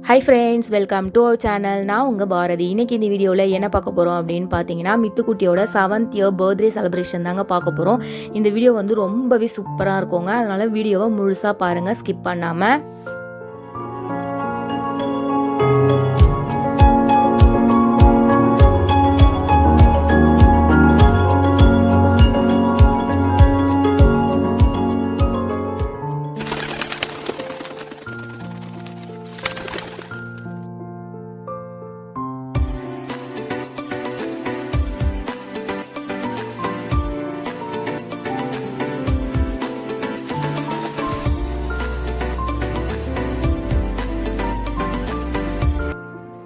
Hi friends, welcome to our channel. நான் உங்க பாரதி. இன்னைக்கு இந்த வீடியோல என்ன பார்க்க போறோம் அப்படின்னு பார்த்தீங்கன்னா மித்துக்குட்டியோட 7th year birthday celebration தாங்க பார்க்க போறோம். இந்த வீடியோ வந்து ரொம்பவே சூப்பரா இருக்குங்க. அதனால வீடியோவை முழுசா பாருங்க, ஸ்கிப் பண்ணாம.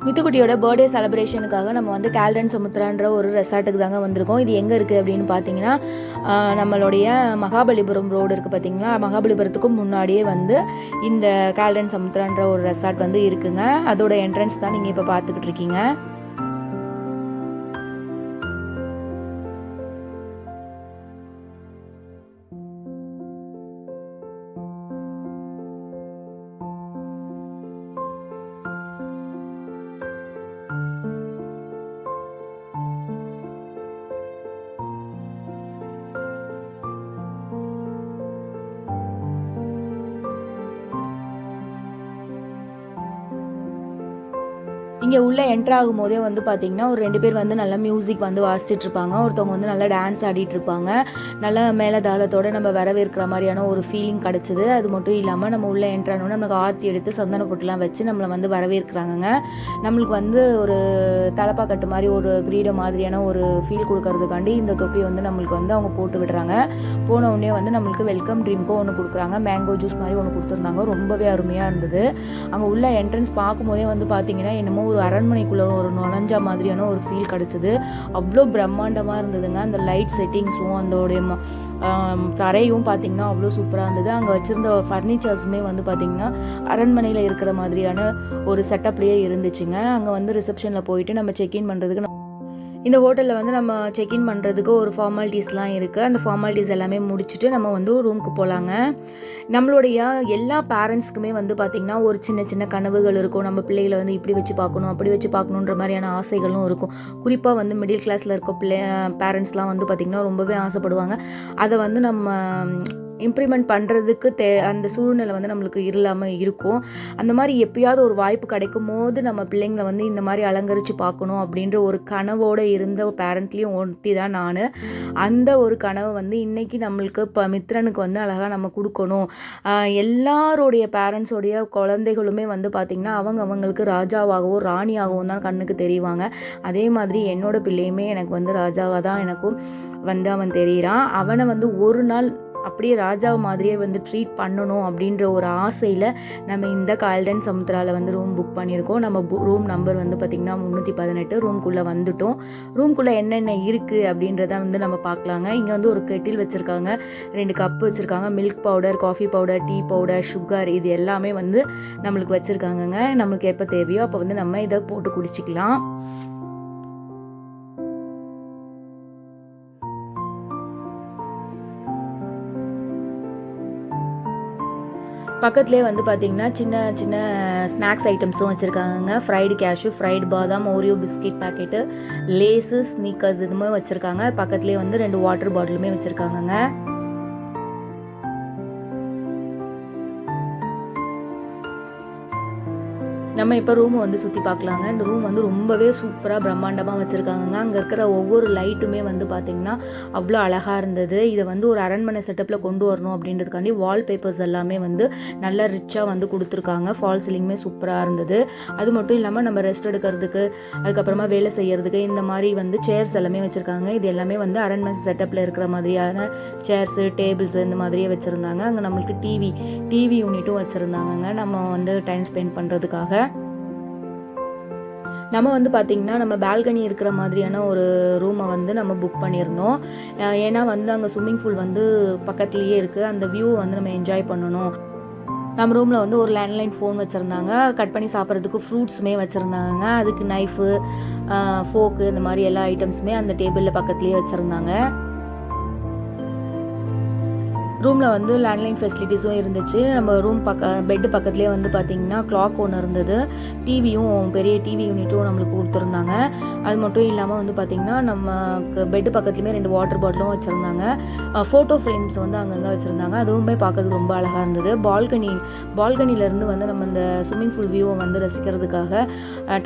மித்துக்குட்டியோட பர்த்டே செலிப்ரேஷனுக்காக நம்ம வந்து கால்டன் சமுத்திரான்ற ஒரு ரெசார்ட்டுக்கு தாங்க வந்திருக்கோம். இது எங்கே இருக்குது அப்படின்னு பார்த்தீங்கன்னா நம்மளுடைய மகாபலிபுரம் ரோடு இருக்குது பார்த்தீங்களா, மகாபலிபுரத்துக்கு முன்னாடியே வந்து இந்த கால்டன் சமுத்திரான்ற ஒரு ரெசார்ட் வந்து இருக்குங்க. அதோட என்ட்ரன்ஸ் தான் நீங்கள் இப்போ பார்த்துக்கிட்டு இருக்கீங்க. இங்கே உள்ளே என்ட்ரு ஆகும் போதே வந்து பார்த்திங்கன்னா ஒரு 2 பேர் வந்து நல்லா மியூசிக் வந்து வாசிச்சுட்டு இருப்பாங்க. ஒருத்தவங்க வந்து நல்லா டான்ஸ் ஆடிட்டு இருப்பாங்க. நல்லா மேலதாளத்தோடு நம்ம வரவேற்கிற மாதிரியான ஒரு ஃபீலிங் கிடச்சிது. அது மட்டும் இல்லாமல் நம்ம உள்ளே என்ட்ரானோட நம்மளுக்கு ஆர்த்தி எடுத்து சந்தன பொட்டுலாம் வச்சு நம்மளை வந்து வரவேற்கிறாங்கங்க. நம்மளுக்கு வந்து ஒரு தலப்பாக்கட்டு மாதிரி ஒரு கிரீடம் மாதிரியான ஒரு ஃபீல் கொடுக்கறதுக்காண்டி இந்த தொப்பியை வந்து நம்மளுக்கு வந்து அவங்க போட்டு விடுறாங்க. போன உடனே வந்து நம்மளுக்கு வெல்கம் ட்ரிங்க்கும் ஒன்று கொடுக்குறாங்க. மேங்கோ ஜூஸ் மாதிரி ஒன்று கொடுத்துருந்தாங்க. ரொம்பவே அருமையாக இருந்தது. அங்கே உள்ள என்ட்ரன்ஸ் பார்க்கும்போதே வந்து பார்த்திங்கன்னா என்னமோ ஒரு அரண்மனைக்குள்ளே ஒரு நுழைஞ்ச மாதிரியான ஒரு ஃபீல் கிடச்சிது. அவ்வளோ பிரம்மாண்டமாக இருந்ததுங்க. அந்த லைட் செட்டிங்ஸும் அதோடைய தரையும் பார்த்திங்கன்னா அவ்வளோ சூப்பராக இருந்தது. அங்கே வச்சுருந்த ஃபர்னிச்சர்ஸுமே வந்து பார்த்திங்கன்னா அரண்மனையில் இருக்கிற மாதிரியான ஒரு செட்டப்லேயே இருந்துச்சுங்க. அங்கே வந்து ரிசப்ஷனில் போயிட்டு நம்ம செக்இன் பண்ணுறதுக்கு இந்த ஹோட்டலில் வந்து நம்ம செக்இன் பண்ணுறதுக்கு ஒரு ஃபார்மாலிட்டிஸ்லாம் இருக்குது. அந்த ஃபார்மாலிட்டிஸ் எல்லாமே முடிச்சுட்டு நம்ம வந்து ரூமுக்கு போகலாங்க. நம்மளுடைய எல்லா பேரண்ட்ஸ்க்குமே வந்து பார்த்திங்கன்னா ஒரு சின்ன சின்ன கனவுகள் இருக்கும். நம்ம பிள்ளைகளை வந்து இப்படி வச்சு பார்க்கணும், அப்படி வச்சு பார்க்கணுன்ற மாதிரியான ஆசைகளும் இருக்கும். குறிப்பாக வந்து மிடில் கிளாஸில் இருக்க பேரண்ட்ஸ்லாம் வந்து பார்த்திங்கன்னா ரொம்பவே ஆசைப்படுவாங்க. அதை வந்து நம்ம இம்ப்ளிமெண்ட் பண்ணுறதுக்கு அந்த சூழ்நிலை வந்து நம்மளுக்கு இல்லாமல் இருக்கும். அந்த மாதிரி எப்பயாவது ஒரு வாய்ப்பு கிடைக்கும் போது நம்ம பிள்ளைங்களை வந்து இந்த மாதிரி அலங்கரித்து பார்க்கணும் அப்படின்ற ஒரு கனவோடு இருந்த பேரண்ட்லேயும் ஒட்டி தான் நான். அந்த ஒரு கனவை வந்து இன்றைக்கி நம்மளுக்கு இப்போ மித்ரனுக்கு வந்து அழகாக நம்ம கொடுக்கணும். எல்லாருடைய பேரண்ட்ஸோடைய குழந்தைகளுமே வந்து பார்த்திங்கன்னா அவங்களுக்கு ராஜாவாகவும் ராணியாகவும் தான் கண்ணுக்கு தெரிவாங்க. அதே மாதிரி என்னோட பிள்ளையுமே எனக்கு வந்து ராஜாவாக தான் எனக்கும் வந்து அவன் தெரிகிறான். அவனை வந்து ஒரு நாள் அப்படியே ராஜா மாதிரியே வந்து ட்ரீட் பண்ணணும் அப்படின்ற ஒரு ஆசையில் நம்ம இந்த கால்டன் சமுத்திராவில் வந்து ரூம் புக் பண்ணியிருக்கோம். நம்ம ரூம் நம்பர் வந்து பார்த்திங்கன்னா 318. ரூம்குள்ளே வந்துட்டோம். ரூம்குள்ளே என்னென்ன இருக்குது அப்படின்றத வந்து நம்ம பார்க்கலாங்க. இங்கே வந்து ஒரு கெட்டில் வச்சுருக்காங்க, 2 கப்பு வச்சுருக்காங்க, milk powder, coffee powder, tea powder, sugar, இது எல்லாமே வந்து நம்மளுக்கு வச்சுருக்காங்கங்க. நம்மளுக்கு எப்போ தேவையோ அப்போ வந்து நம்ம இதை போட்டு குடிச்சிக்கலாம். பக்கத்துலேயே வந்து பார்த்திங்கன்னா சின்ன சின்ன ஸ்நாக்ஸ் ஐட்டம்ஸும் வச்சுருக்காங்க. ஃப்ரைடு கேஷ்யூ, ஃப்ரைடு பாதாம், Oreo biscuit packet, Lay's, Snickers இதுவுமே வச்சுருக்காங்க. பக்கத்துலேயே வந்து 2 வாட்டர் பாட்டிலுமே வச்சுருக்காங்கங்க. நம்ம இப்போ ரூமை வந்து சுற்றி பார்க்கலாங்க. இந்த ரூம் வந்து ரொம்பவே சூப்பராக பிரம்மாண்டமாக வச்சுருக்காங்கங்க. அங்கே இருக்கிற ஒவ்வொரு லைட்டுமே வந்து பார்த்திங்கன்னா அவ்வளோ அழகாக இருந்தது. இதை வந்து ஒரு அரண்மனை செட்டப்பில் கொண்டு வரணும் அப்படின்றதுக்காண்டி வால்பேப்பர்ஸ் எல்லாமே வந்து நல்லா ரிச்சாக வந்து கொடுத்துருக்காங்க. ஃபால் சீலிங்குமே சூப்பராக இருந்தது. அது மட்டும் இல்லாமல் நம்ம ரெஸ்ட் எடுக்கிறதுக்கு, அதுக்கப்புறமா வேலை செய்கிறதுக்கு இந்த மாதிரி வந்து சேர்ஸ் எல்லாமே வச்சுருக்காங்க. இது எல்லாமே வந்து அரண்மனை செட்டப்பில் இருக்கிற மாதிரியான சேர்ஸு, டேபிள்ஸு இந்த மாதிரியே வச்சுருந்தாங்க. அங்கே நம்மளுக்கு டிவி யூனிட்டும் வச்சுருந்தாங்கங்க நம்ம வந்து டைம் ஸ்பெண்ட் பண்ணுறதுக்காக. நம்ம வந்து பார்த்திங்கன்னா நம்ம பால்கனி இருக்கிற மாதிரியான ஒரு ரூமை வந்து நம்ம புக் பண்ணியிருந்தோம். ஏன்னா வந்து அங்கே ஸ்விம்மிங் பூல் வந்து பக்கத்துலேயே இருக்குது. அந்த வியூவை வந்து நம்ம என்ஜாய் பண்ணணும். நம்ம ரூமில் வந்து ஒரு லேண்ட்லைன் ஃபோன் வச்சுருந்தாங்க. கட் பண்ணி சாப்பிட்றதுக்கு ஃப்ரூட்ஸுமே வச்சுருந்தாங்க. அதுக்கு நைஃபு, ஃபோக்கு இந்த மாதிரி எல்லா ஐட்டம்ஸுமே அந்த டேபிளில் பக்கத்துலேயே வச்சுருந்தாங்க. ரூமில் வந்து லேண்ட்லைன் ஃபெசிலிட்டிஸும் இருந்துச்சு. நம்ம ரூம் பெட்டு பக்கத்துலேயே வந்து பார்த்திங்கன்னா கிளாக் ஒன்று இருந்தது. டிவியும் பெரிய டிவி யூனிட்டும் நம்மளுக்கு கொடுத்துருந்தாங்க. அது மட்டும் இல்லாமல் வந்து பார்த்திங்கன்னா நமக்கு பெட்டு பக்கத்துலேயுமே 2 வாட்டர் பாட்டிலும் வச்சுருந்தாங்க. ஃபோட்டோ ஃப்ரேம்ஸ் வந்து அங்கங்கே வச்சுருந்தாங்க. அதுவுமே பார்க்கறதுக்கு ரொம்ப அழகாக இருந்தது. பால்கனிலேருந்து வந்து நம்ம இந்த ஸ்விம்மிங் பூல் வியூவை வந்து ரசிக்கிறதுக்காக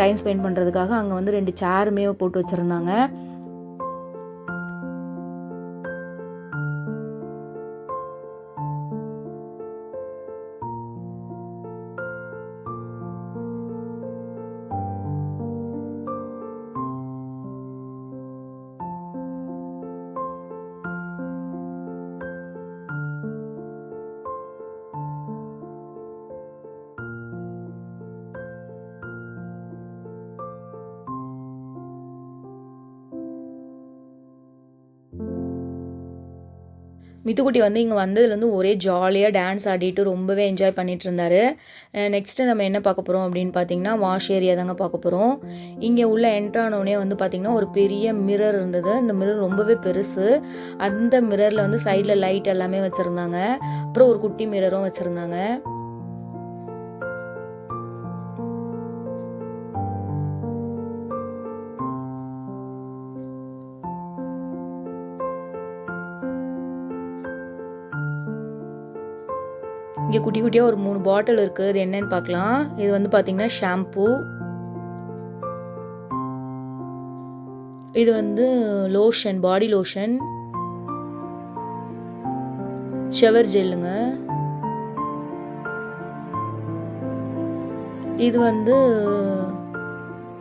டைம் ஸ்பெண்ட் பண்ணுறதுக்காக அங்கே வந்து 2 சேருமே போட்டு வச்சுருந்தாங்க. மித்துக்குட்டி வந்து இங்கே வந்ததுலேருந்து ஒரே ஜாலியாக டான்ஸ் ஆடிட்டு ரொம்பவே என்ஜாய் பண்ணிகிட்டு இருந்தார். நெக்ஸ்ட்டு நம்ம என்ன பார்க்க போகிறோம் அப்படின்னு பார்த்தீங்கன்னா வாஷ் ஏரியா தாங்க பார்க்க போகிறோம். இங்கே உள்ள என்ட்ரானோடனே வந்து பார்த்திங்கன்னா ஒரு பெரிய மிரர் இருந்தது. இந்த மிரர் ரொம்பவே பெருசு. அந்த மிரரில் வந்து சைடில் லைட் எல்லாமே வச்சுருந்தாங்க. அப்புறம் ஒரு குட்டி மிரரும் வச்சுருந்தாங்க. இங்கே குட்டி குட்டியாக ஒரு 3 பாட்டில் இருக்குது. இது என்னன்னு பார்க்கலாம். இது வந்து பார்த்திங்கன்னா ஷாம்பூ. இது வந்து லோஷன், பாடி லோஷன், ஷவர் ஜெல்லுங்க. இது வந்து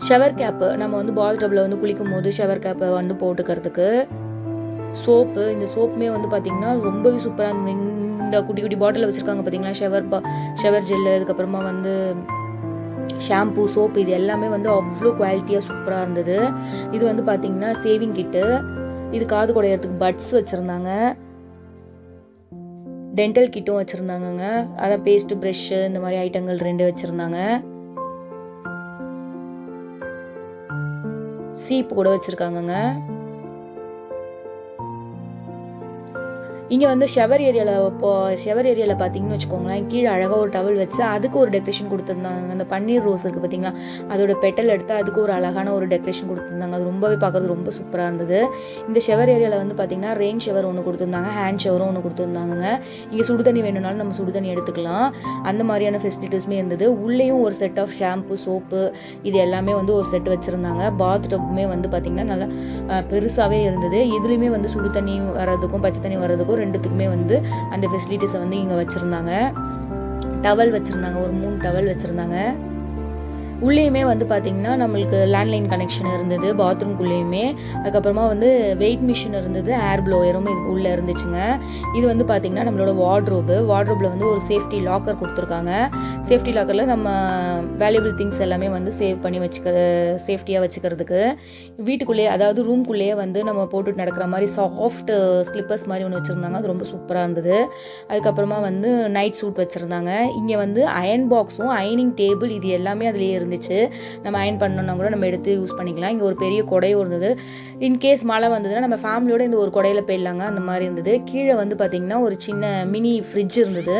ஷவர் கேப்பு. நம்ம வந்து பாத் டப்பில் வந்து குளிக்கும் போது ஷவர் கேப்பை வந்து போட்டுக்கிறதுக்கு. சோப்பு. இந்த சோப்புமே வந்து பார்த்திங்கன்னா ரொம்பவே சூப்பராக இருந்தது. இந்த குட்டி குட்டி பாட்டிலில் வச்சுருக்காங்க பார்த்திங்களா, ஷவர் ஜெல்லு, அதுக்கப்புறமா வந்து ஷாம்பூ, சோப்பு, இது எல்லாமே வந்து அவ்வளோ குவாலிட்டியாக சூப்பராக இருந்தது. இது வந்து பார்த்திங்கன்னா சேவிங் கிட்டு. இது காது குடையிறதுக்கு பட்ஸ் வச்சுருந்தாங்க. டென்டல் கிட்டும் வச்சுருந்தாங்கங்க. அதான் பேஸ்ட்டு, ப்ரெஷ்ஷு, இந்த மாதிரி ஐட்டங்கள் 2 வச்சுருந்தாங்க. சீப்பு கூட வச்சுருக்காங்கங்க. இங்கே வந்து ஷவர் ஏரியாவில் பார்த்தீங்கன்னு வச்சுக்கோங்களேன், கீழே அழகாக ஒரு டவல் வச்சு அதுக்கு ஒரு டெக்கரேஷன் கொடுத்துருந்தாங்க. அந்த பன்னீர் ரோஸ் இருக்குது பார்த்தீங்களா, அதோட பெட்டல் எடுத்து அதுக்கு ஒரு அழகான ஒரு டெக்கரேஷன் கொடுத்துருந்தாங்க. அது ரொம்பவே பார்க்குறது ரொம்ப சூப்பராக இருந்தது. இந்த ஷவர் ஏரியாவில் வந்து பார்த்திங்கன்னா ரெயின் ஷவர் ஒன்று கொடுத்துருந்தாங்க, ஹேண்ட் ஷவரும் ஒன்று கொடுத்துருந்தாங்க. இங்கே சுடு தண்ணி வேணும்னாலும் நம்ம சுடு தண்ணி எடுத்துக்கலாம். அந்த மாதிரியான ஃபெசிலிட்டிஸுமே இருந்தது. உள்ளேயும் ஒரு செட் ஆஃப் ஷாம்பு, சோப்பு, இது எல்லாமே வந்து ஒரு செட் வச்சுருந்தாங்க. பாத் டப்புமே வந்து பார்த்திங்கன்னா நல்லா பெருசாகவே இருந்தது. இதுலேயுமே வந்து சுடு தண்ணி வர்றதுக்கும் பச்சை தண்ணி வர்றதுக்கும் 2த்துக்குமே வந்து அந்த ஃபெசிலிட்டிஸை வந்து இங்கே வச்சுருந்தாங்க. டவல் வச்சுருந்தாங்க, ஒரு 3 டவல் வச்சுருந்தாங்க. உள்ளேயுமே வந்து பார்த்திங்கன்னா நம்மளுக்கு லேண்ட்லைன் கனெக்ஷன் இருந்தது பாத்ரூம்குள்ளேயுமே. அதுக்கப்புறமா வந்து வெயிட் மிஷின் இருந்தது, ஏர் ப்ளோயரும் உள்ளே இருந்துச்சுங்க. இது வந்து பார்த்திங்கன்னா நம்மளோட வார்ட்ரோபில் வந்து ஒரு சேஃப்டி லாக்கர் கொடுத்துருக்காங்க. சேஃப்டி லாக்கரில் நம்ம வேல்யூபிள் திங்ஸ் எல்லாமே வந்து சேஃப்டியாக வச்சுக்கிறதுக்கு. வீட்டுக்குள்ளேயே, அதாவது ரூம்குள்ளேயே வந்து நம்ம போட்டுட்டு நடக்கிற மாதிரி சாஃப்ட் ஸ்லிப்பர்ஸ் மாதிரி ஒன்று வச்சுருந்தாங்க. அது ரொம்ப சூப்பராக இருந்தது. அதுக்கப்புறமா வந்து நைட் சூட் வச்சுருந்தாங்க. இங்கே வந்து அயன் பாக்ஸும் அயனிங் டேபிள் இது எல்லாமே அதிலேயே இருந்துச்சு. நம்ம அயன் பண்ணோம்னா கூட நம்ம எடுத்து யூஸ் பண்ணிக்கலாம். இங்கே ஒரு பெரிய குடையும் இருந்தது. இன்கேஸ் மழை வந்ததுன்னா நம்ம ஃபேமிலியோட இந்த ஒரு குடையில் போயிடலாங்க, அந்த மாதிரி இருந்தது. கீழே வந்து பார்த்திங்கன்னா ஒரு சின்ன மினி ஃப்ரிட்ஜ் இருந்தது.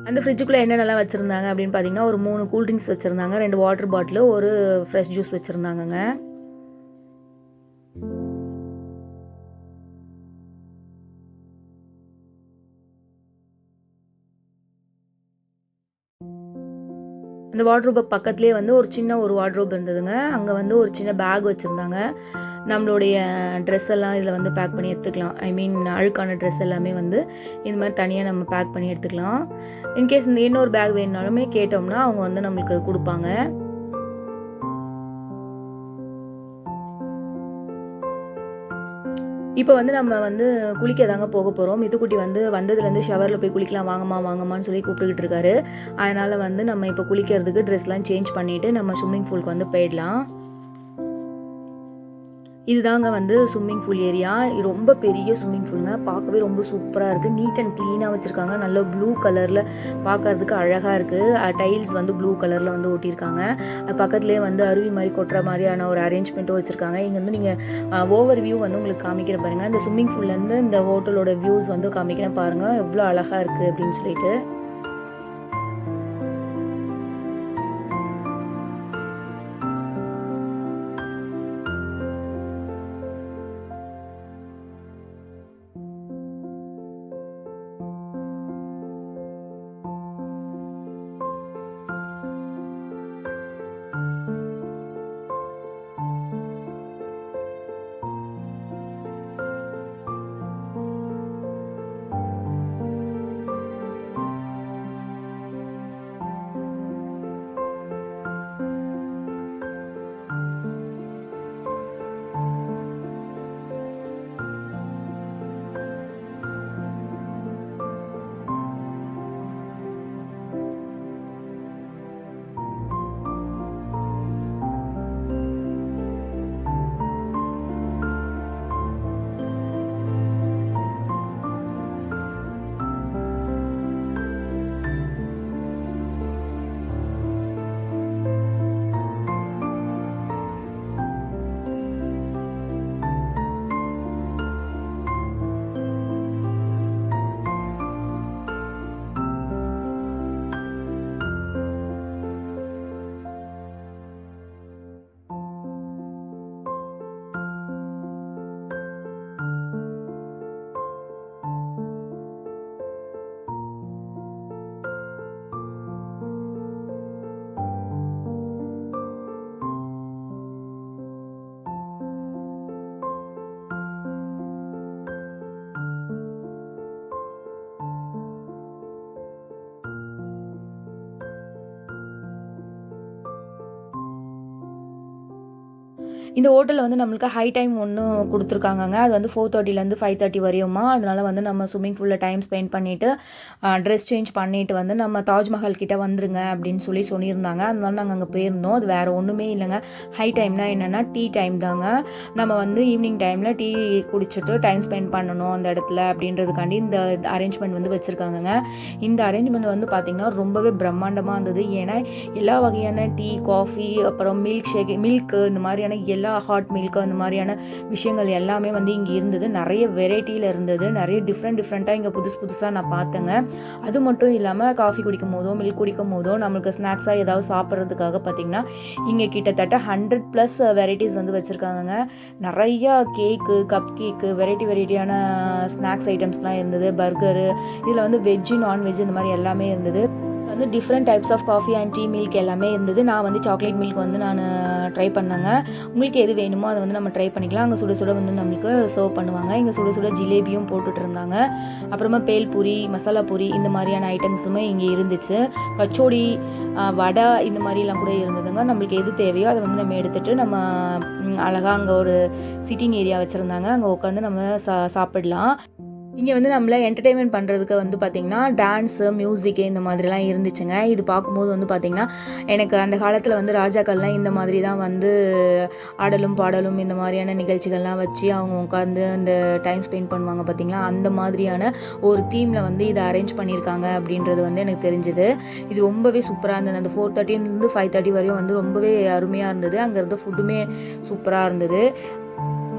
அந்த ஃப்ரிட்ஜுக்குள்ளே என்னென்னலாம் வச்சுருந்தாங்க அப்படின்னு பார்த்தீங்கன்னா ஒரு 3 கூல்ட்ரிங்க்ஸ் வச்சுருந்தாங்க, 2 வாட்டர் பாட்டிலு, ஒரு ஃப்ரெஷ் ஜூஸ் வச்சுருந்தாங்கங்க. அந்த வார்ட்ரோப் பக்கத்துலேயே வந்து ஒரு சின்ன வார்ட்ரோப் இருந்ததுங்க. அங்கே வந்து ஒரு சின்ன பேக் வச்சுருந்தாங்க. நம்மளுடைய ட்ரெஸ் எல்லாம் இதில் வந்து பேக் பண்ணி எடுத்துக்கலாம். ஐ மீன் அழுக்கான ட்ரெஸ் எல்லாமே வந்து இந்த மாதிரி தனியாக நம்ம பேக் பண்ணி எடுத்துக்கலாம். இன்கேஸ் இந்த இன்னொரு பேக் வேணுனாலுமே கேட்டோம்னா அவங்க வந்து நம்மளுக்கு கொடுப்பாங்க. இப்போ வந்து நம்ம வந்து குளிக்க தாங்க போக போகிறோம். மித்துக்குட்டி வந்து வந்ததுலேருந்து ஷவரில் போய் குளிக்கலாம், வாங்கம்மான்னு சொல்லி கூப்பிட்டுக்கிட்டு இருக்காரு. அதனால் வந்து நம்ம இப்போ குளிக்கிறதுக்கு ட்ரெஸ்லாம் சேஞ்ச் பண்ணிவிட்டு நம்ம ஸ்விம்மிங் பூலுக்கு வந்து போயிடலாம். இதுதாங்க வந்து ஸ்விம்மிங் பூல் ஏரியா. ரொம்ப பெரிய ஸ்விம்மிங் பூலுங்க. பார்க்கவே ரொம்ப சூப்பராக இருக்குது. நீட் அண்ட் க்ளீனாக வச்சுருக்காங்க. நல்ல ப்ளூ கலரில் பார்க்கறதுக்கு அழகாக இருக்குது. டைல்ஸ் வந்து ப்ளூ கலரில் வந்து ஒட்டியிருக்காங்க. பக்கத்துலேயே வந்து அருவி மாதிரி கொட்டுற மாதிரியான ஒரு அரேஞ்ச்மெண்ட்டும் வச்சுருக்காங்க. இங்கே வந்து நீங்கள் ஓவர் வியூ வந்து உங்களுக்கு காமிக்கிற பாருங்கள். இந்த ஸ்விம்மிங் பூல்லேருந்து இந்த ஹோட்டலோட வியூஸ் வந்து காமிக்கிறேன் பாருங்கள், எவ்வளோ அழகாக இருக்குது அப்படின்னு சொல்லிட்டு. இந்த ஹோட்டலில் வந்து நம்மளுக்கு ஹை டைம் ஒன்று கொடுத்துருக்காங்கங்க. அது வந்து 4:30லேருந்து 5:30 வரையுமா. அதனால வந்து நம்ம ஸ்விம்மிங் பூலில் டைம் ஸ்பெண்ட் பண்ணிவிட்டு ட்ரெஸ் சேஞ்ச் பண்ணிவிட்டு வந்து நம்ம தாஜ்மஹால் கிட்டே வந்துருங்க அப்படின்னு சொல்லியிருந்தாங்க. அதனால நாங்கள் அங்கே போயிருந்தோம். அது வேறு ஒன்றுமே இல்லைங்க. ஹை டைம்னா என்னென்னா டீ டைம் தாங்க. நம்ம வந்து ஈவினிங் டைமில் டீ குடிச்சிட்டு டைம் ஸ்பெண்ட் பண்ணணும் அந்த இடத்துல அப்படின்றதுக்காண்டி இந்த அரேஞ்ச்மெண்ட் வந்து வச்சுருக்காங்கங்க. இந்த அரேஞ்ச்மெண்ட் வந்து பார்த்திங்கன்னா ரொம்பவே பிரம்மாண்டமாக இருந்தது. ஏன்னா எல்லா வகையான டீ, காஃபி, அப்புறம் மில்க்கு இந்த மாதிரியான எல்லா ஹாட் மில்க்கு அந்த மாதிரியான விஷயங்கள் எல்லாமே வந்து இங்கே இருந்தது. நிறைய வெரைட்டியில் இருந்தது. நிறைய டிஃப்ரெண்ட்டாக இங்கே புதுசாக நான் பார்த்தேங்க. அது மட்டும் இல்லாமல் காஃபி குடிக்கும் போதோ மில்க் குடிக்கும் போதோ நம்மளுக்கு ஸ்நாக்ஸாக ஏதாவது சாப்பிட்றதுக்காக பார்த்திங்கன்னா இங்கே கிட்டத்தட்ட 100+ வெரைட்டிஸ் வந்து வச்சுருக்காங்கங்க. நிறையா கேக்கு, கப் கேக்கு, வெரைட்டியான ஸ்நாக்ஸ் ஐட்டம்ஸ்லாம் இருந்தது. பர்கரு, இதில் வந்து வெஜ்ஜு நான்வெஜ் இந்த மாதிரி எல்லாமே இருந்தது. வந்து different types of coffee and tea milk எல்லாமே இருந்தது. நான் வந்து சாக்லேட் மில்க் வந்து நான் ட்ரை பண்ணேங்க. உங்களுக்கு எது வேணுமோ அதை வந்து நம்ம ட்ரை பண்ணிக்கலாம். அங்கே சுட வந்து நம்மளுக்கு சர்வ் பண்ணுவாங்க. இங்கே சுட ஜிலேபியும் போட்டுட்டு இருந்தாங்க. அப்புறமா பேல்பூரி, மசாலா பூரி இந்த மாதிரியான ஐட்டம்ஸுமே இங்கே இருந்துச்சு. கச்சோடி, வடை இந்த மாதிரிலாம் கூட இருந்ததுங்க. நம்மளுக்கு எது தேவையோ அதை வந்து நம்ம எடுத்துகிட்டு நம்ம அழகாக அங்கே ஒரு சிட்டிங் ஏரியா வச்சுருந்தாங்க. அங்கே உட்காந்து நம்ம சாப்பிடலாம். இங்கே வந்து நம்மளை என்டர்டெயின்மெண்ட் பண்ணுறதுக்கு வந்து பார்த்திங்கன்னா டான்ஸு, மியூசிக்கு இந்த மாதிரிலாம் இருந்துச்சுங்க. இது பார்க்கும்போது வந்து பார்த்திங்கன்னா எனக்கு அந்த காலத்தில் வந்து ராஜாக்கள்லாம் இந்த மாதிரி தான் வந்து ஆடலும் பாடலும் இந்த மாதிரியான நிகழ்ச்சிகள்லாம் வச்சு அவங்க உட்காந்து அந்த டைம் ஸ்பெண்ட் பண்ணுவாங்க பார்த்திங்களா. அந்த மாதிரியான ஒரு தீமில் வந்து இதை அரேஞ்ச் பண்ணியிருக்காங்க அப்படின்றது வந்து எனக்கு தெரிஞ்சுது. இது ரொம்பவே சூப்பராக இருந்தது. அந்த 4:30லேருந்து 5:30 வரையும் வந்து ரொம்பவே அருமையாக இருந்தது. அங்கே இருந்த ஃபுட்டுமே சூப்பராக இருந்தது.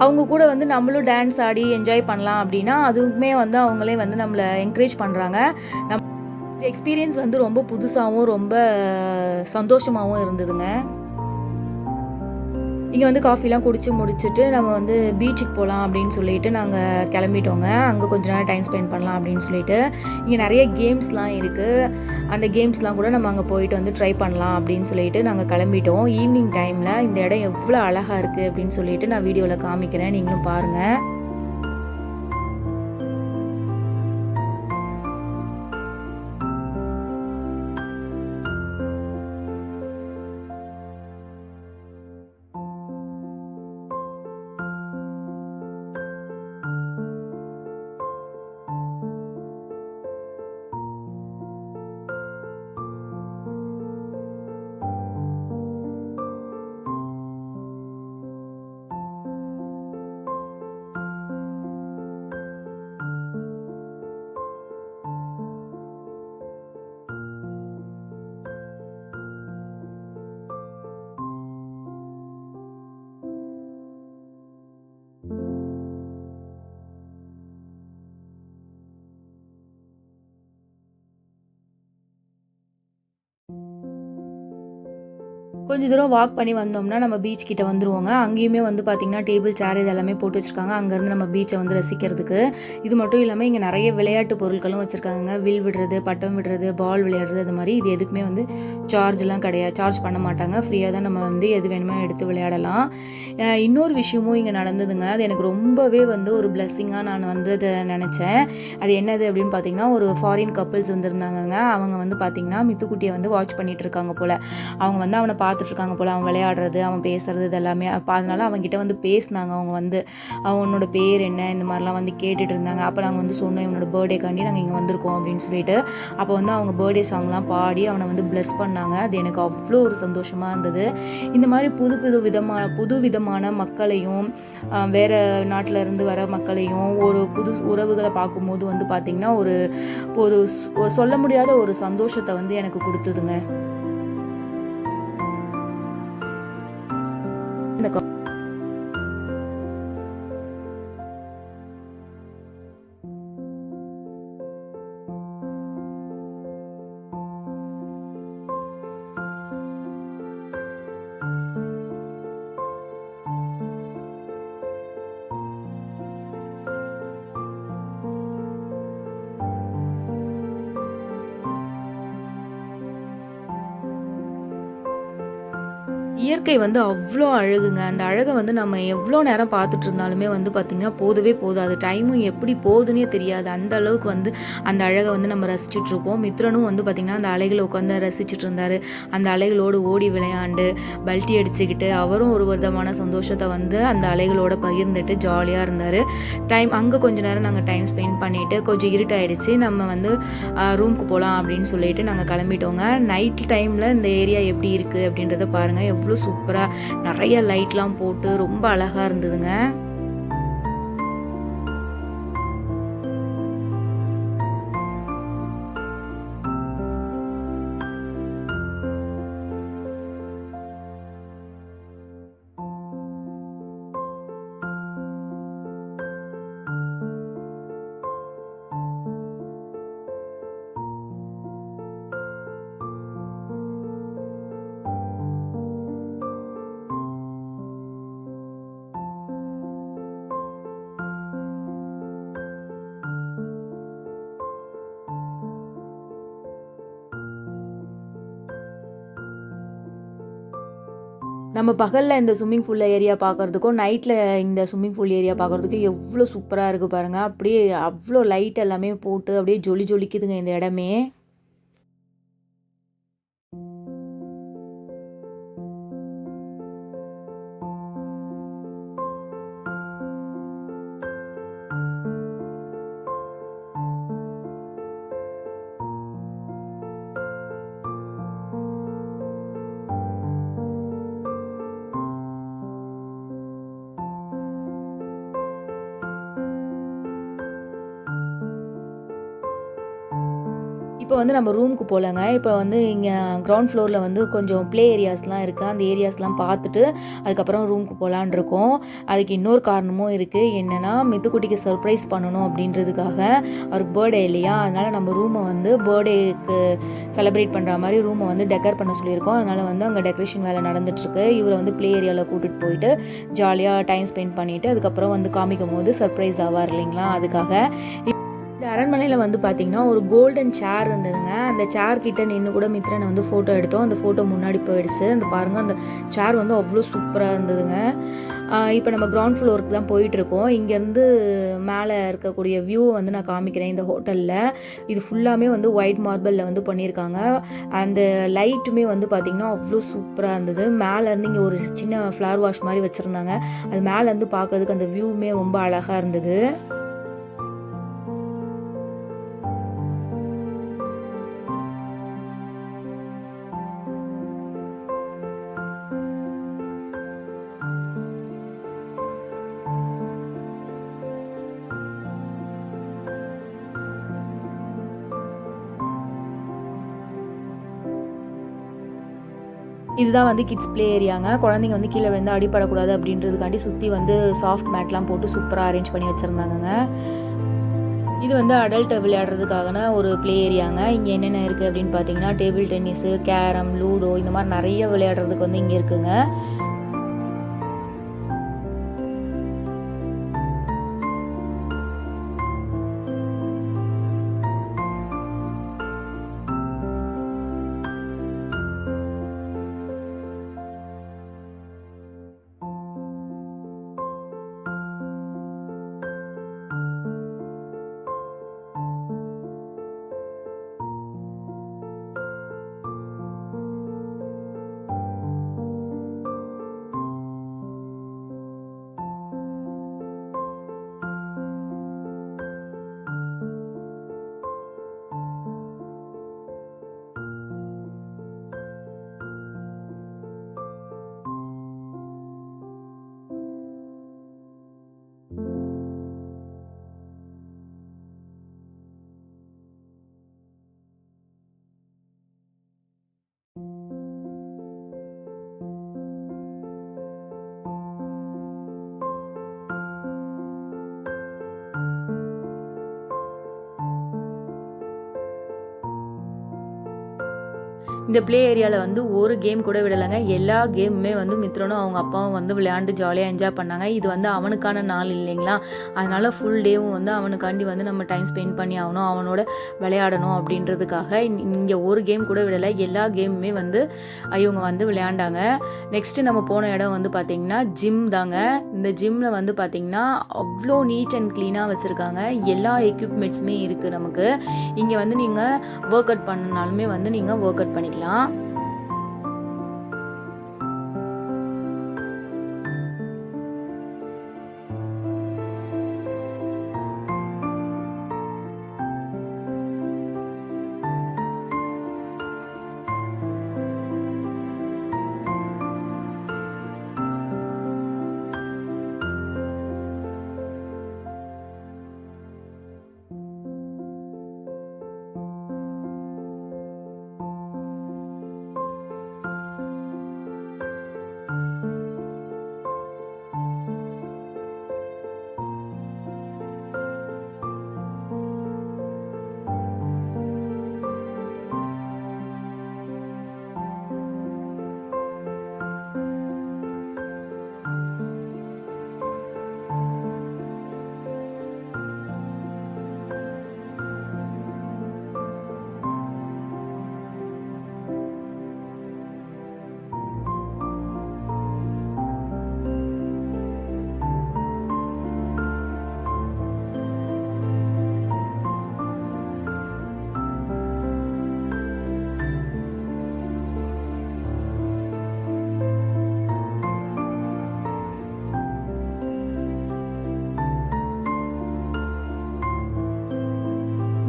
அவங்க கூட வந்து நம்மளும் டான்ஸ் ஆடி என்ஜாய் பண்ணலாம் அப்படின்னா அதுவுமே வந்து அவங்களே வந்து நம்மளை என்கரேஜ் பண்ணுறாங்க. எக்ஸ்பீரியன்ஸ் வந்து ரொம்ப புதுசாகவும் ரொம்ப சந்தோஷமாகவும் இருந்ததுங்க. இங்கே வந்து காஃபிலாம் குடிச்சு முடிச்சுட்டு நம்ம வந்து பீச்சுக்கு போகலாம் அப்படின்னு சொல்லிட்டு நாங்கள் கிளம்பிட்டோங்க. அங்கே கொஞ்ச நேரம் டைம் ஸ்பெண்ட் பண்ணலாம் அப்படின்னு சொல்லிட்டு. இங்கே நிறைய கேம்ஸ்லாம் இருக்குது. அந்த கேம்ஸ்லாம் கூட நம்ம அங்கே போயிட்டு வந்து ட்ரை பண்ணலாம் அப்படின்னு சொல்லிட்டு நாங்கள் கிளம்பிட்டோம். ஈவினிங் டைமில் இந்த இடம் எவ்வளோ அழகாக இருக்குது அப்படின்னு சொல்லிட்டு நான் வீடியோவில் காமிக்கிறேன், நீங்களும் பாருங்கள். கொஞ்சம் தூரம் வாக் பண்ணி வந்தோம்னா நம்ம பீச் கிட்ட வந்துருவோங்க. அங்கேயுமே வந்து பார்த்திங்கன்னா டேபிள் சேர் இது எல்லாமே போட்டு வச்சுருக்காங்க. அங்கேருந்து நம்ம பீச்சை வந்து ரசிக்கிறதுக்கு. இது மட்டும் இல்லாமல் இங்கே நிறைய விளையாட்டு பொருட்களும் வச்சுருக்காங்க. வில் விடுறது, பட்டம் விடுறது, பால் விளையாடுறது, அது மாதிரி இது எதுக்குமே வந்து சார்ஜ்லாம் கிடையாது. சார்ஜ் பண்ண மாட்டாங்க. ஃப்ரீயாக தான் நம்ம வந்து எது வேணுமோ எடுத்து விளையாடலாம். இன்னொரு விஷயமும் இங்கே நடந்ததுங்க. அது எனக்கு ரொம்பவே வந்து ஒரு பிளெஸ்ஸிங்காக நான் வந்து அதை நினச்சேன். அது என்னது அப்படின்னு பார்த்தீங்கன்னா, ஒரு ஃபாரின் கப்புள்ஸ் வந்துருந்தாங்கங்க. அவங்க வந்து பார்த்திங்கன்னா மித்துக்குட்டியை வந்து வாட்ச் பண்ணிகிட்டு இருக்காங்க போல். அவங்க வந்து அவனை பார்த்துட்ருக்காங்க போல். அவன் விளையாடுறது, அவன் பேசுகிறது இது எல்லாமே. அப்போ அதனால் அவங்ககிட்ட வந்து பேசினாங்க. அவங்க வந்து அவனோட பேர் என்ன இந்த மாதிரிலாம் வந்து கேட்டுட்டு இருந்தாங்க. அப்போ நாங்கள் வந்து சொன்னோம், இவனோட பர்த்டேக்காண்டி நாங்கள் இங்கே வந்திருக்கோம் அப்படின்னு சொல்லிட்டு. அப்போ வந்து அவங்க பர்த்டே சாங்லாம் பாடி அவனை வந்து பிளெஸ் பண்ணாங்க. அது எனக்கு அவ்வளோ ஒரு சந்தோஷமாக இருந்தது. இந்த மாதிரி புது விதமான மக்களையும் வேறு நாட்டில் இருந்து வர மக்களையும் ஒரு புது உறவுகளை பார்க்கும்போது வந்து பார்த்திங்கன்னா ஒரு ஒரு சொல்ல முடியாத ஒரு சந்தோஷத்தை வந்து எனக்கு கொடுத்ததுங்க. இந்த இயற்கை வந்து அவ்வளோ அழகுங்க. அந்த அழகை வந்து நம்ம எவ்வளோ நேரம் பார்த்துட்டு இருந்தாலுமே வந்து பார்த்திங்கன்னா போதவே போதாது. டைமும் எப்படி போகுதுன்னே தெரியாது. அந்த அளவுக்கு வந்து அந்த அழகை வந்து நம்ம ரசிச்சுட்ருப்போம். மித்ரனும் வந்து பார்த்திங்கன்னா அந்த அலைகளை உட்காந்து ரசிச்சுட்டு இருந்தார். அந்த அலைகளோடு ஓடி விளையாண்டு பல்ட்டி அடிச்சுக்கிட்டு அவரும் ஒரு விதமான சந்தோஷத்தை வந்து அந்த அலைகளோட பகிர்ந்துட்டு ஜாலியாக இருந்தார். அங்கே கொஞ்சம் நேரம் நாங்கள் டைம் ஸ்பெண்ட் பண்ணிவிட்டு கொஞ்சம் இருட்டாயிடுச்சு. நம்ம வந்து ரூமுக்கு போகலாம் அப்படின்னு சொல்லிட்டு நாங்கள் கிளம்பிட்டோங்க. நைட் டைமில் இந்த ஏரியா எப்படி இருக்குது அப்படின்றத பாருங்கள். எவ்வளோ சூப்பராக நிறைய லைட்லாம் போட்டு ரொம்ப அழகாக இருந்ததுங்க. நம்ம பகலில் இந்த ஸ்விம்மிங் பூல் ஏரியா பார்க்குறதுக்கும் நைட்டில் இந்த ஸ்விம்மிங் பூல் ஏரியா பார்க்குறதுக்கும் எவ்வளோ சூப்பராக இருக்குது பாருங்கள். அப்படியே அவ்வளோ லைட் எல்லாமே போட்டு அப்படியே ஜொலிக்குதுங்க இந்த இடமே. இப்போ வந்து நம்ம ரூமுக்கு போகலங்க. இப்போ வந்து இங்கே கிரவுண்ட் ஃப்ளோரில் வந்து கொஞ்சம் ப்ளே ஏரியாஸ்லாம் இருக்குது. அந்த ஏரியாஸ்லாம் பார்த்துட்டு அதுக்கப்புறம் ரூமுக்கு போகலான் இருக்கோம். அதுக்கு இன்னொரு காரணமும் இருக்குது. என்னென்னா மித்துக்குட்டிக்கு சர்ப்ரைஸ் பண்ணணும் அப்படின்றதுக்காக. அவருக்கு பர்த்டே இல்லையா, அதனால் நம்ம ரூமை வந்து பர்த்டேக்கு செலிப்ரேட் பண்ணுற மாதிரி ரூமை வந்து டெக்கர் பண்ண சொல்லியிருக்கோம். அதனால் வந்து அங்கே டெக்கரேஷன் வேலை நடந்துகிட்ருக்கு. இவரை வந்து ப்ளே ஏரியாவில் கூட்டிகிட்டு போயிட்டு ஜாலியாக டைம் ஸ்பெண்ட் பண்ணிவிட்டு அதுக்கப்புறம் வந்து காமிக்கும் போது சர்ப்ரைஸ் ஆவார் இல்லைங்களா, அதுக்காக. இந்த அரண்மனையில் வந்து பார்த்திங்கன்னா ஒரு கோல்டன் சேர் இருந்ததுங்க. அந்த சேர் கிட்ட நின்று கூட மித்ரனை வந்து ஃபோட்டோ எடுத்தோம். அந்த ஃபோட்டோ முன்னாடி போயிடுச்சு. அந்த பாருங்கள், அந்த சேர் வந்து அவ்வளோ சூப்பராக இருந்ததுங்க. இப்போ நம்ம கிரவுண்ட் ஃப்ளோருக்கு தான் போயிட்டுருக்கோம். இங்கேருந்து மேலே இருக்கக்கூடிய வியூவை வந்து நான் காமிக்கிறேன். இந்த ஹோட்டலில் இது ஃபுல்லாமே வந்து ஒயிட் மார்பிளில் வந்து பண்ணியிருக்காங்க. அந்த லைட்டுமே வந்து பார்த்திங்கன்னா அவ்வளோ சூப்பராக இருந்தது. மேலேருந்து இங்கே ஒரு சின்ன ஃப்ளவர் வாஷ் மாதிரி வச்சுருந்தாங்க. அது மேலேருந்து பார்க்கறதுக்கு அந்த வியூவுமே ரொம்ப அழகாக இருந்தது. இதுதான் வந்து கிட்ஸ் ப்ளே ஏரியாங்க. குழந்தைங்க வந்து கீழே விழுந்து அடிப்படக்கூடாது அப்படின்றதுக்காண்டி சுற்றி வந்து சாஃப்ட் மேட்லாம் போட்டு சூப்பராக அரேஞ்ச் பண்ணி வச்சுருந்தாங்கங்க. இது வந்து அடல்ட் விளையாடுறதுக்கான ஒரு ப்ளே ஏரியாங்க. இங்கே என்னென்ன இருக்குது அப்படின்னு பார்த்தீங்கன்னா, டேபிள் டென்னிஸு, கேரம், லூடோ இந்த மாதிரி நிறைய விளையாடுறதுக்கு வந்து இங்கே இருக்குங்க. இந்த ப்ளே ஏரியாவில் வந்து ஒரு கேம் கூட விடலைங்க. எல்லா கேமுமே வந்து மித்ரனும் அவங்க அப்பாவும் வந்து விளையாண்டு ஜாலியாக என்ஜாய் பண்ணாங்க. இது வந்து அவனுக்கான நாள் இல்லைங்களா, அதனால் ஃபுல் டேவும் வந்து அவனுக்காண்டி வந்து நம்ம டைம் ஸ்பெண்ட் பண்ணி ஆகணும், அவனோட விளையாடணும் அப்படின்றதுக்காக இங்கே ஒரு கேம் கூட விடலை. எல்லா கேமுமே வந்து இவங்க வந்து விளையாண்டாங்க. நெக்ஸ்ட்டு நம்ம போன இடம் வந்து பார்த்திங்கன்னா ஜிம் தாங்க. இந்த ஜிம்மில் வந்து பார்த்திங்கன்னா அவ்வளோ நீட் அண்ட் க்ளீனாக வச்சுருக்காங்க. எல்லா எக்யூப்மெண்ட்ஸுமே இருக்குது நமக்கு. இங்கே வந்து நீங்கள் ஒர்க் அவுட் பண்ணனாலுமே வந்து நீங்கள் ஒர்க் அவுட் பண்ணிக்கலாம்.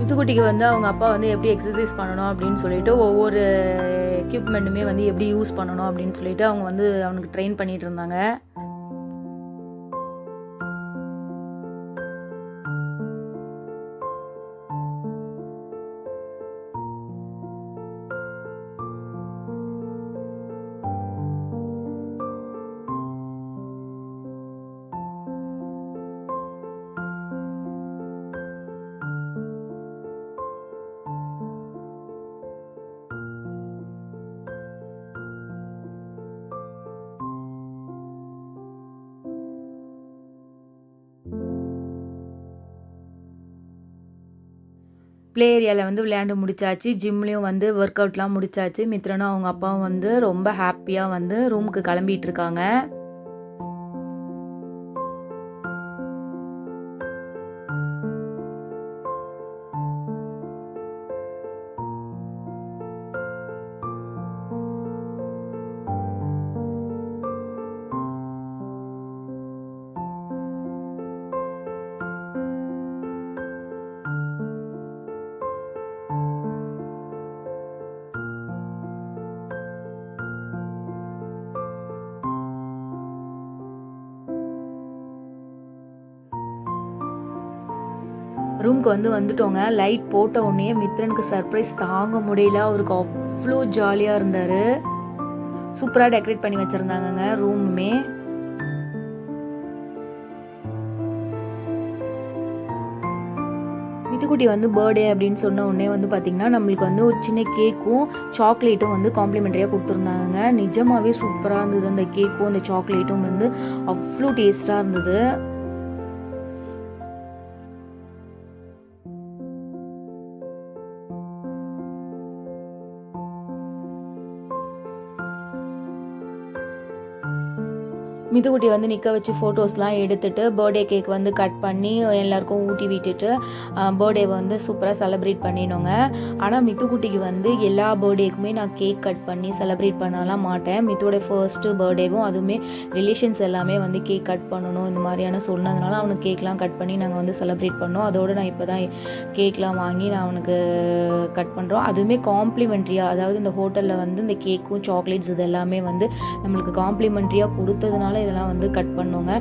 மித்துக்குட்டிக்கு வந்து அவங்க அப்பா வந்து எப்படி எக்ஸசைஸ் பண்ணணும் அப்படின்னு சொல்லிட்டு ஒவ்வொரு எக்யூப்மெண்ட்டுமே வந்து எப்படி யூஸ் பண்ணணும் அப்படின்னு சொல்லிட்டு அவங்க வந்து அவனுக்கு ட்ரெயின் பண்ணிட்டு இருந்தாங்க. ப்ளே ஏரியாவில் வந்து விளையாண்டு முடிச்சாச்சு. ஜிம்லேயும் வந்து ஒர்க் அவுட்லாம் முடிச்சாச்சு. மித்ரனும் அவங்க அப்பாவும் வந்து ரொம்ப ஹாப்பியாக வந்து ரூமுக்கு கிளம்பிட்டு இருக்காங்க. ரூமுக்கு வந்துட்டோங்க. லைட் போட்ட உடனே மித்ரனுக்கு சர்ப்ரைஸ் தாங்க முடியல. அவருக்கு அவ்வளோ ஜாலியாக இருந்தார். சூப்பராக டெக்கரேட் பண்ணி வச்சுருந்தாங்கங்க ரூமுமே. மித்துக்குட்டி வந்து பர்த்டே அப்படின்னு சொன்ன உடனே வந்து பார்த்திங்கன்னா நம்மளுக்கு வந்து ஒரு சின்ன கேக்கும் சாக்லேட்டும் வந்து காம்ப்ளிமெண்ட்ரியாக கொடுத்துருந்தாங்க. நிஜமாகவே சூப்பராக இருந்தது. அந்த கேக்கும் அந்த சாக்லேட்டும் வந்து அவ்வளோ டேஸ்ட்டாக இருந்தது. மித்துக்குட்டி வந்து நிற்க வச்சு ஃபோட்டோஸ்லாம் எடுத்துகிட்டு பர்த்டே கேக் வந்து கட் பண்ணி எல்லாருக்கும் ஊட்டி விட்டுட்டு பர்த்டேவை வந்து சூப்பராக செலிப்ரேட் பண்ணினோங்க. ஆனால் மித்துக்குட்டிக்கு வந்து எல்லா பர்த்டேக்குமே நான் கேக் கட் பண்ணி செலிப்ரேட் பண்ணலாம் மாட்டேன். மித்தோட ஃபர்ஸ்ட்டு பர்த்டேவும் அதுவுமே ரிலேஷன்ஸ் எல்லாமே வந்து கேக் கட் பண்ணணும் இந்த மாதிரியான சொன்னதுனால அவனுக்கு கேக்லாம் கட் பண்ணி நாங்கள் வந்து செலிப்ரேட் பண்ணோம். அதோடு நான் இப்போ தான் கேக்லாம் வாங்கி நான் அவனுக்கு கட் பண்ணுறோம். அதுவுமே காம்ப்ளிமெண்ட்ரியாக, அதாவது இந்த ஹோட்டலில் வந்து இந்த கேக்கும் சாக்லேட்ஸ் இது எல்லாமே வந்து நம்மளுக்கு காம்ப்ளிமெண்ட்ரியாக கொடுத்ததுனால இதெல்லாம் வந்து கட் பண்ணுங்க.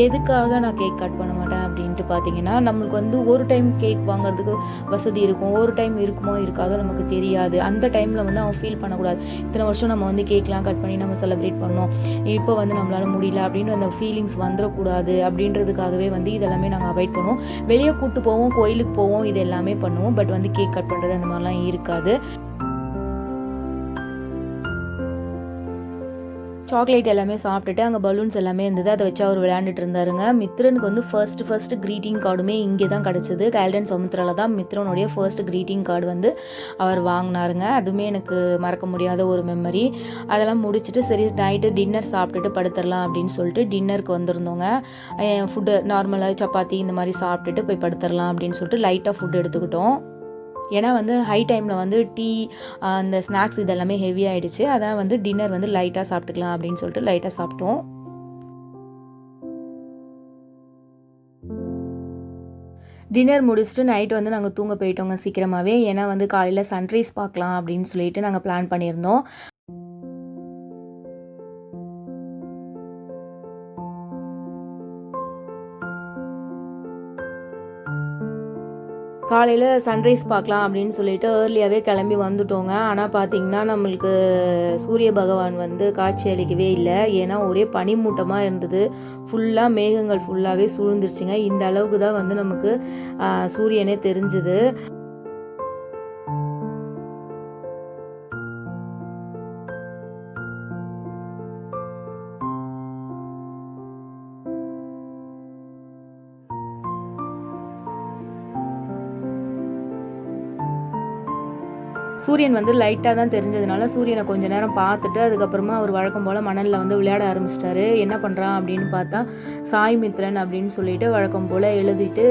எதுக்காக நான் கேக் கட் பண்ண மாட்டேன் அப்படின்ட்டு பார்த்தீங்கன்னா, நம்மளுக்கு வந்து ஒரு டைம் கேக் வாங்குறதுக்கு வசதி இருக்கும், ஒரு டைம் இருக்குமோ இருக்காதோ நமக்கு தெரியாது. அந்த டைமில் வந்து அவன் ஃபீல் பண்ணக்கூடாது, இத்தனை வருஷம் நம்ம வந்து கேக்லாம் கட் பண்ணி நம்ம செலிப்ரேட் பண்ணோம், இப்போ வந்து நம்மளால முடியல அப்படின்னு அந்த ஃபீலிங்ஸ் வந்துடக்கூடாது அப்படின்றதுக்காகவே வந்து இதெல்லாமே நாங்கள் அவாய்ட் பண்ணுவோம். வெளியே கூப்பிட்டு போவோம், கோயிலுக்கு போவோம், இது எல்லாமே பண்ணுவோம். பட் வந்து கேக் கட் பண்ணுறது அந்த மாதிரிலாம் இருக்காது. சாக்லேட் எல்லாமே சாப்பிட்டுட்டு அங்கே பலூன்ஸ் எல்லாமே இருந்தது, அதை வச்சு அவர் விளையாண்டுட்டு இருந்தாருங்க. மித்ரனுக்கு வந்து ஃபர்ஸ்ட் க்ரீட்டிங் கார்டுமே இங்கே தான் கிடச்சிது. கைல்டன் சமுத்திராவில் தான் மித்ரனுடைய ஃபர்ஸ்ட் க்ரீட்டிங் கார்டு வந்து அவர் வாங்கினாருங்க. அதுவுமே எனக்கு மறக்க முடியாத ஒரு மெமரி. அதெல்லாம் முடிச்சுட்டு சரி நைட்டு டின்னர் சாப்பிட்டுட்டு படுத்துடலாம் அப்படின்னு சொல்லிட்டு டின்னருக்கு வந்திருந்தோங்க. ஃபுட்டு நார்மலாக சப்பாத்தி இந்த மாதிரி சாப்பிட்டுட்டு போய் படுத்துடலாம் அப்படின்னு சொல்லிட்டு லைட்டாக ஃபுட் எடுத்துக்கிட்டோம். ஏன்னா வந்து ஹை டைமில் வந்து டீ அந்த ஸ்நாக்ஸ் இதெல்லாமே ஹெவி ஆகிடுச்சு. அதான் வந்து டின்னர் வந்து லைட்டாக சாப்பிட்டுக்கலாம் அப்படின்னு சொல்லிட்டு லைட்டாக சாப்பிட்டோம். டின்னர் முடிச்சுட்டு நைட்டு வந்து நாங்கள் தூங்க போயிட்டோங்க சீக்கிரமாகவே. ஏன்னா வந்து காலையில் சன்ரைஸ் பார்க்கலாம் அப்படின்னு சொல்லிட்டு நாங்கள் பிளான் பண்ணியிருந்தோம். காலையில் சன்ரைஸ் பார்க்கலாம் அப்படின்னு சொல்லிட்டு ஏர்லியாகவே கிளம்பி வந்துட்டோங்க. ஆனால் பார்த்திங்கன்னா நம்மளுக்கு சூரிய பகவான் வந்து காட்சி அளிக்கவே இல்லை. ஏன்னா ஒரே பனிமூட்டமாக இருந்தது, ஃபுல்லாக மேகங்கள் ஃபுல்லாகவே சூழ்ந்துருச்சுங்க. இந்த அளவுக்கு தான் வந்து நமக்கு சூரியனே தெரிஞ்சுது. சூரியன் வந்து லைட்டாக தான் தெரிஞ்சதுனால சூரியனை கொஞ்சம் நேரம் பார்த்துட்டு அதுக்கப்புறமா அவர் வழக்கம் போல் மணலில் வந்து விளையாட ஆரம்பிச்சிட்டாரு. என்ன பண்ணுறான் அப்படின்னு பார்த்தா சாய் மித்ரன் அப்படின்னு சொல்லிட்டு வழக்கம் போல் எழுதிட்டு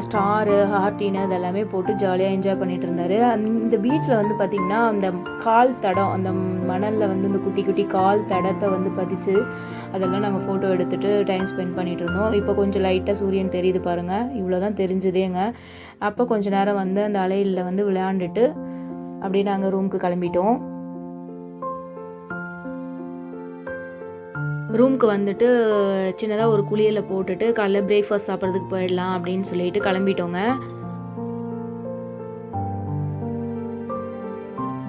ஸ்டாரு ஹார்டின்னு இதெல்லாமே போட்டு ஜாலியாக என்ஜாய் பண்ணிட்டு இருந்தார். இந்த பீச்சில் வந்து பார்த்திங்கன்னா அந்த கால் தடம், அந்த மணலில் வந்து இந்த குட்டி குட்டி கால் தடத்தை வந்து பதிச்சு அதெல்லாம் நாங்கள் ஃபோட்டோ எடுத்துகிட்டு டைம் ஸ்பெண்ட் பண்ணிகிட்டு இருந்தோம். இப்போ கொஞ்சம் லைட்டாக சூரியன் தெரியுது பாருங்கள், இவ்வளோ தான் தெரிஞ்சுதேங்க. அப்போ கொஞ்சம் நேரம் வந்து அந்த அலையில் வந்து விளையாண்டுட்டு அப்படியே நாங்கள் ரூமுக்கு கிளம்பிட்டோம். ரூமுக்கு வந்துட்டு சின்னதாக ஒரு குளியலை போட்டுட்டு காலைல பிரேக்ஃபாஸ்ட் சாப்பிட்றதுக்கு போயிடலாம் அப்படின்னு சொல்லிட்டு கிளம்பிட்டோங்க.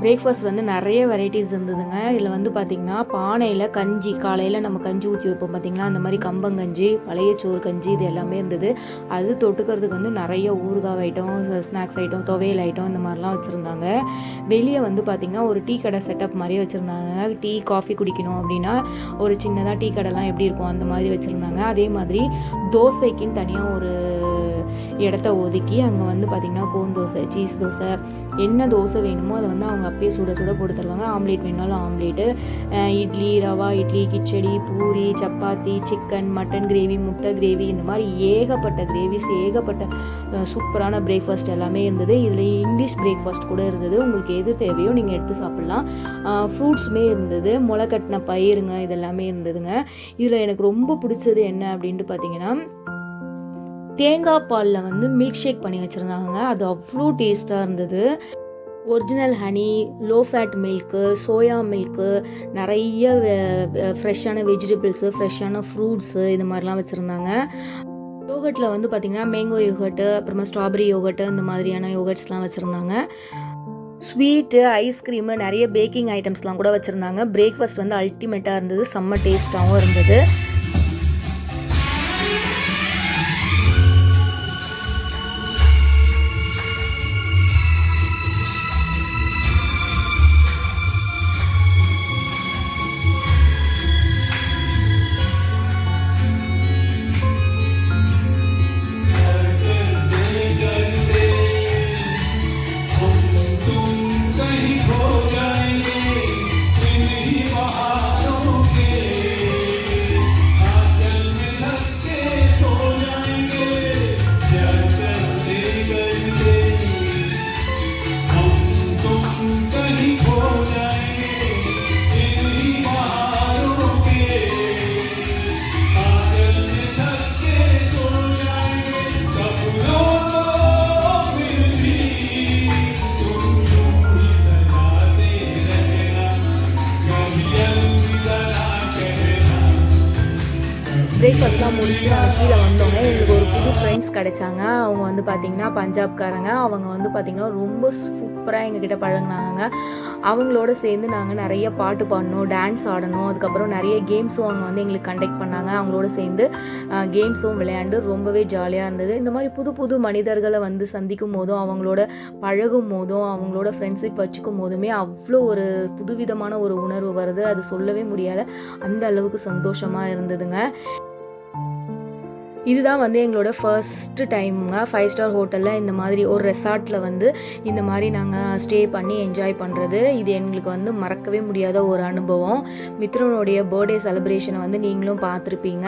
பிரேக்ஃபாஸ்ட் வந்து நிறைய வெரைட்டிஸ் இருந்ததுங்க. இதில் வந்து பார்த்திங்கன்னா பானையில் கஞ்சி, காலையில் நம்ம கஞ்சி ஊற்றி வைப்போம் பார்த்திங்களா, அந்த மாதிரி கம்பங்கஞ்சி, பழைய சோறு கஞ்சி, இது எல்லாமே இருந்தது. அது தொட்டுக்கிறதுக்கு வந்து நிறைய ஊறுகாய் ஐட்டம், ஸ்நாக்ஸ் ஐட்டம், துவையல் ஐட்டம் இந்த மாதிரிலாம் வச்சுருந்தாங்க. வெளியே வந்து பார்த்திங்கன்னா ஒரு டீ கடை செட்டப் மாதிரியே வச்சுருந்தாங்க. டீ காஃபி குடிக்கணும் அப்படின்னா ஒரு சின்னதாக டீ கடைலாம் எப்படி இருக்கும் அந்த மாதிரி வச்சுருந்தாங்க. அதே மாதிரி தோசைக்குன்னு தனியாக ஒரு இடத்த ஒதுக்கி அங்கே வந்து பார்த்திங்கன்னா கோன் தோசை, சீஸ் தோசை, என்ன தோசை வேணுமோ அதை வந்து அவங்க அப்பயே சுட சுட போட்டு தருவாங்க. ஆம்லேட் வேணாலும் omelette, idli, rava idli, khichdi, puri, chapati, chicken, mutton gravy, முட்டை கிரேவி, இந்த மாதிரி ஏகப்பட்ட கிரேவிஸ், ஏகப்பட்ட சூப்பரான பிரேக்ஃபாஸ்ட் எல்லாமே இருந்தது. இதில் இங்கிலீஷ் பிரேக்ஃபாஸ்ட் கூட இருந்தது. உங்களுக்கு எது தேவையோ நீங்கள் எடுத்து சாப்பிட்லாம். ஃப்ரூட்ஸுமே இருந்தது, முளை கட்டின பயிருங்க, இதெல்லாமே இருந்ததுங்க. இதில் எனக்கு ரொம்ப பிடிச்சது என்ன அப்படின்ட்டு பார்த்தீங்கன்னா தேங்காய் பாலில் வந்து மில்க் ஷேக் பண்ணி வச்சுருந்தாங்க. அது அவ்வளோ டேஸ்ட்டாக இருந்தது. Original honey, low fat milk, soya milk, நிறைய ஃப்ரெஷ்ஷான வெஜிடபிள்ஸு, ஃப்ரெஷ்ஷான ஃப்ரூட்ஸு, இது மாதிரிலாம் வச்சுருந்தாங்க. யோகர்ட்டில் வந்து பார்த்திங்கன்னா மேங்கோ யோகர்ட்டு, அப்புறமா ஸ்ட்ராபெரி யோகர்ட்டு, இந்த மாதிரியான யோகர்ட்ஸ்லாம் வச்சுருந்தாங்க. ஸ்வீட்டு, ஐஸ்கிரீமு, நிறைய பேக்கிங் ஐட்டம்ஸ்லாம் கூட வச்சுருந்தாங்க. பிரேக்ஃபாஸ்ட் வந்து அல்டிமேட்டாக இருந்தது, செம்ம டேஸ்ட்டாகவும் இருந்தது. பிரேக்ஃபாஸ்ட்லாம் முடிச்சுட்டு நாங்கள் கீழே வந்தோங்க. எங்களுக்கு ஒரு புது ஃப்ரெண்ட்ஸ் கிடைச்சாங்க. அவங்க வந்து பார்த்திங்கன்னா பஞ்சாப்காரங்க. அவங்க வந்து பார்த்திங்கன்னா ரொம்ப சூப்பராக எங்ககிட்ட பழகுனாங்க. அவங்களோட சேர்ந்து நாங்கள் நிறைய பாட்டு பாடணும், டான்ஸ் ஆடணும், அதுக்கப்புறம் நிறைய கேம்ஸும் அவங்க வந்து எங்களுக்கு கண்டக்ட் பண்ணாங்க. அவங்களோட சேர்ந்து கேம்ஸும் விளையாண்டு ரொம்பவே ஜாலியாக இருந்தது. இந்த மாதிரி புது புது மனிதர்களை வந்து சந்திக்கும் போதும், அவங்களோட பழகும் போதும், அவங்களோட ஃப்ரெண்ட்ஷிப் வச்சுக்கும் போதுமே அவ்வளோ ஒரு புதுவிதமான ஒரு உணர்வு வருது. அது சொல்லவே முடியலை, அந்த அளவுக்கு சந்தோஷமாக இருந்ததுங்க. இதுதான் வந்து எங்களோட ஃபர்ஸ்ட்டு டைமுங்க 5 ஸ்டார் ஹோட்டலில் இந்த மாதிரி ஒரு ரெசார்ட்டில் வந்து இந்த மாதிரி நாங்கள் ஸ்டே பண்ணி என்ஜாய் பண்ணுறது. இது எங்களுக்கு வந்து மறக்கவே முடியாத ஒரு அனுபவம். மித்ரனுடைய பர்த்டே செலிப்ரேஷனை வந்து நீங்களும் பார்த்துருப்பீங்க.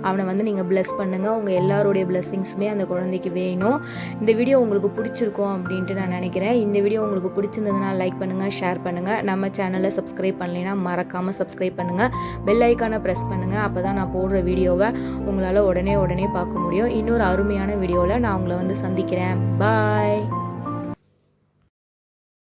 அவனை வந்து நீங்கள் ப்ளெஸ் பண்ணுங்கள். உங்கள் எல்லாருடைய பிளெஸ்ஸிங்ஸுமே அந்த குழந்தைக்கு வேணும். இந்த வீடியோ உங்களுக்கு பிடிச்சிருக்கும் அப்படின்ட்டு நான் நினைக்கிறேன். இந்த வீடியோ உங்களுக்கு பிடிச்சிருந்ததுன்னா லைக் பண்ணுங்கள், ஷேர் பண்ணுங்கள். நம்ம சேனலை சப்ஸ்கிரைப் பண்ணலைன்னா மறக்காமல் சப்ஸ்கிரைப் பண்ணுங்கள். பெல் ஐக்கானை ப்ரெஸ் பண்ணுங்கள். அப்போ தான் நான் போடுற வீடியோவை உங்களால் உடனே பார்க்க முடியும். இன்னொரு அருமையான வீடியோவில் நான் உங்களை வந்து சந்திக்கிறேன். பாய்.